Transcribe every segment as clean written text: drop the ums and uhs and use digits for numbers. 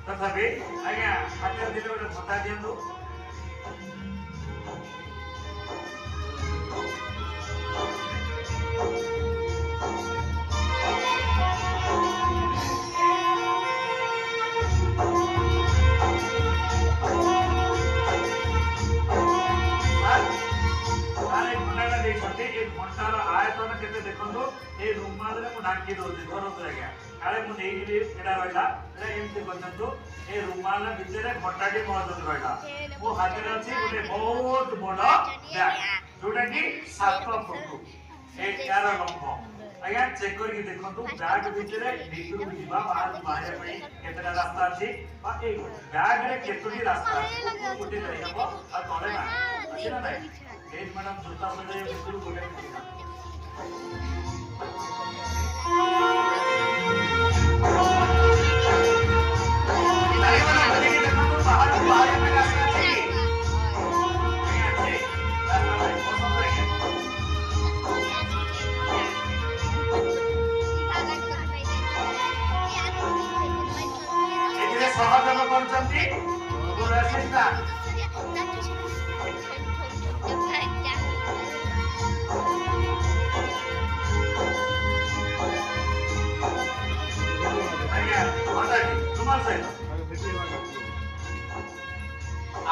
तथापि आज्ञा हाथ दिले गोटे भत्ता दिंतु घंटार आयतन के देखो ये रुमाल ढाकी दूसरी धरतु आज्ञा काले मुझे रहा एमती करतु ये रुमाल भितर घंटाटी मौजूद रहा मो हाथ में अच्छी गोटे बहुत बड़ बैग जोटा कि 7 फुट यार लंब आज्ञा चेक करके देखो बैग भितर भितर जीवा बाहर केतटा रास्ता अच्छी बैग रे केतोटी रास्ता अच्छी गोटे जाइबो आ तळे ना अछि ना नाही एज मैडम जूता बजे भितर गोटे सहयोग करछंती गुरुसिस्ता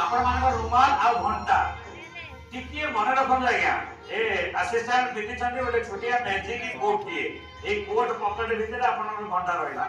आपण मान रुमाल आ घंटा टिके मन रखन आज्ञा ए असिस्टेंट दीदी छथि ओले छोटिया मैजिक कोट दिए ए कोट पॉकेट भीतर आपण घंटा रहला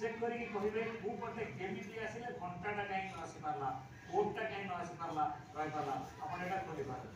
चेक करिके कहिबे को पटे केमिति आसीले घंटाटा काई न आसी परला कोटटा काई न आसी परला रहि परला आपण एटा करि पारे